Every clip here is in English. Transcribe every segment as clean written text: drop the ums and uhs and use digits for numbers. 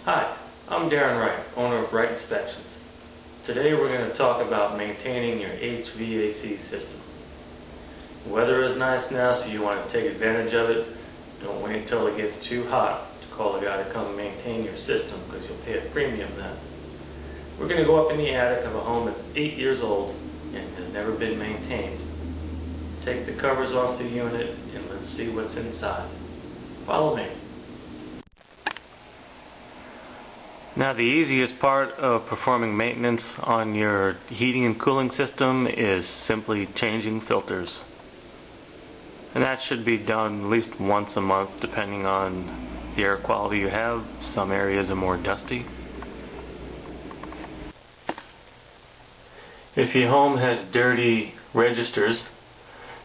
Hi, I'm Wright, owner of Wright Inspections. Today we're going to talk about maintaining your HVAC system. The weather is nice now, so you want to take advantage of it. Don't wait until it gets too hot to call a guy to come maintain your system, because you'll pay a premium then. We're going to go up in the attic of a home that's 8 years old and has never been maintained. Take the covers off the unit and let's see what's inside. Follow me. Now, the easiest part of performing maintenance on your heating and cooling system is simply changing filters. And that should be done at least once a month, depending on the air quality you have. Some areas are more dusty. If your home has dirty registers,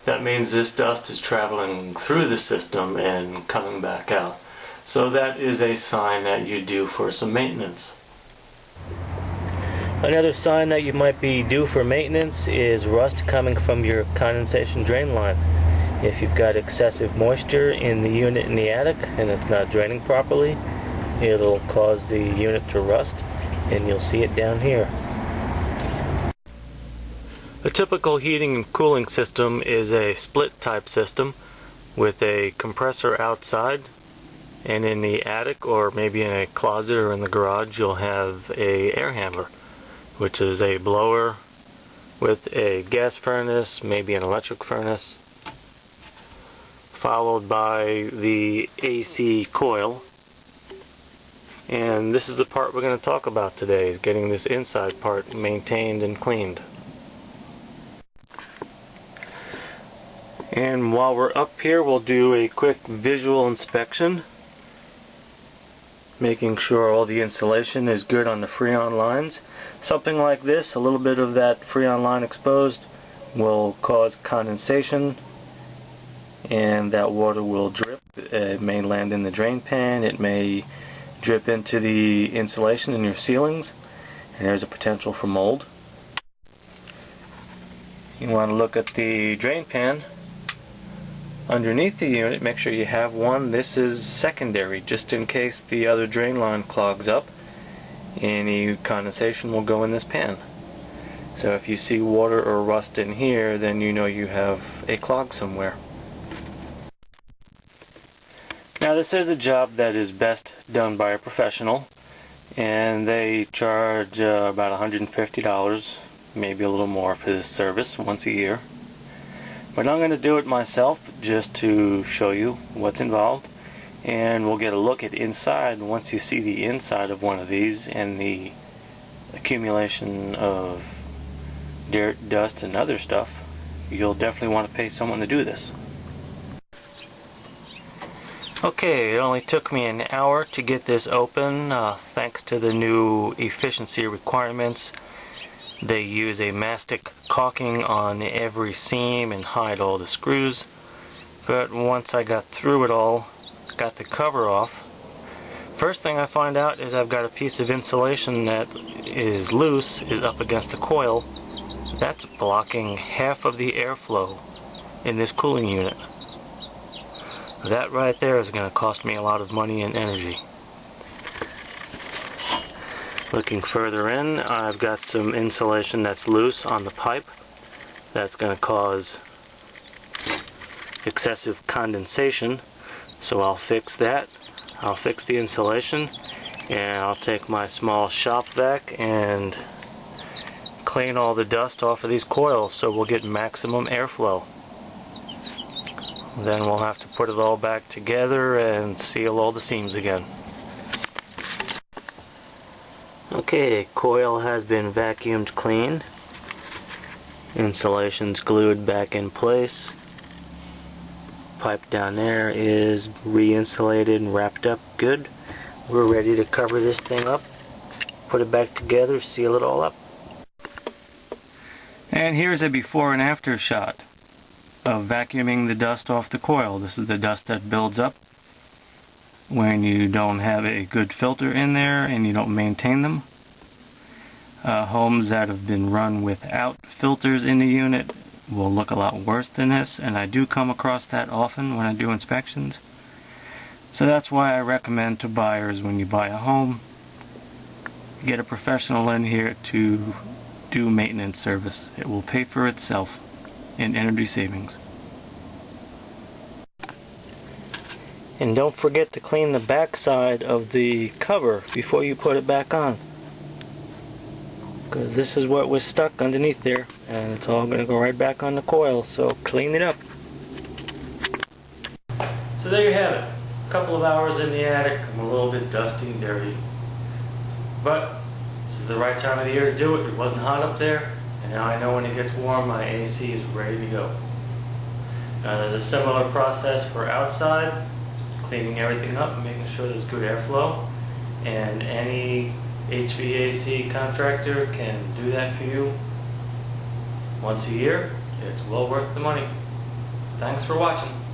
that means this dust is traveling through the system and coming back out. So that is a sign that you're due for some maintenance. Another sign that you might be due for maintenance is rust coming from your condensation drain line. If you've got excessive moisture in the unit in the attic and it's not draining properly, it'll cause the unit to rust, and you'll see it down here. A typical heating and cooling system is a split type system with a compressor outside, and in the attic or maybe in a closet or in the garage you'll have a air handler, which is a blower with a gas furnace, maybe an electric furnace, followed by the AC coil. And this is the part we're going to talk about today, is getting this inside part maintained and cleaned. And while we're up here, we'll do a quick visual inspection, making sure all the insulation is good on the Freon lines. Something like this, a little bit of that Freon line exposed, will cause condensation, and that water will drip. It may land in the drain pan, it may drip into the insulation in your ceilings, and there's a potential for mold. You want to look at the drain pan underneath the unit. Make sure you have one. This is secondary, just in case the other drain line clogs up. Any condensation will go in this pan. So if you see water or rust in here, then you know you have a clog somewhere. Now, this is a job that is best done by a professional, and they charge about $150, maybe a little more, for this service once a year. But I'm going to do it myself just to show you what's involved, and we'll get a look at inside. Once you see the inside of one of these and the accumulation of dirt, dust, and other stuff, you'll definitely want to pay someone to do this. Okay, it only took me an hour to get this open, thanks to the new efficiency requirements. They use a mastic caulking on every seam and hide all the screws. But once I got through it all, got the cover off, first thing I find out is I've got a piece of insulation that is loose, is up against the coil. That's blocking half of the airflow in this cooling unit. That right there is going to cost me a lot of money and energy. Looking further in, I've got some insulation that's loose on the pipe. That's going to cause excessive condensation, so I'll fix that. I'll fix the insulation, and I'll take my small shop vac and clean all the dust off of these coils so we'll get maximum airflow. Then we'll have to put it all back together and seal all the seams again. Okay, coil has been vacuumed clean. Insulation's glued back in place. Pipe down there is re-insulated and wrapped up good. We're ready to cover this thing up, put it back together, seal it all up. And here's a before and after shot of vacuuming the dust off the coil. This is the dust that builds up when you don't have a good filter in there and you don't maintain them. Homes that have been run without filters in the unit will look a lot worse than this, and I do come across that often when I do inspections. So that's why I recommend to buyers, when you buy a home, get a professional in here to do maintenance service. It will pay for itself in energy savings. And don't forget to clean the back side of the cover before you put it back on, because this is what was stuck underneath there, and it's all going to go right back on the coil, so clean it up. So there you have it. A couple of hours in the attic. I'm a little bit dusty and dirty, but this is the right time of the year to do it. It wasn't hot up there, and now I know when it gets warm my AC is ready to go. Now there's a similar process for outside, cleaning everything up and making sure there's good airflow, and any HVAC contractor can do that for you once a year. It's well worth the money. Thanks for watching.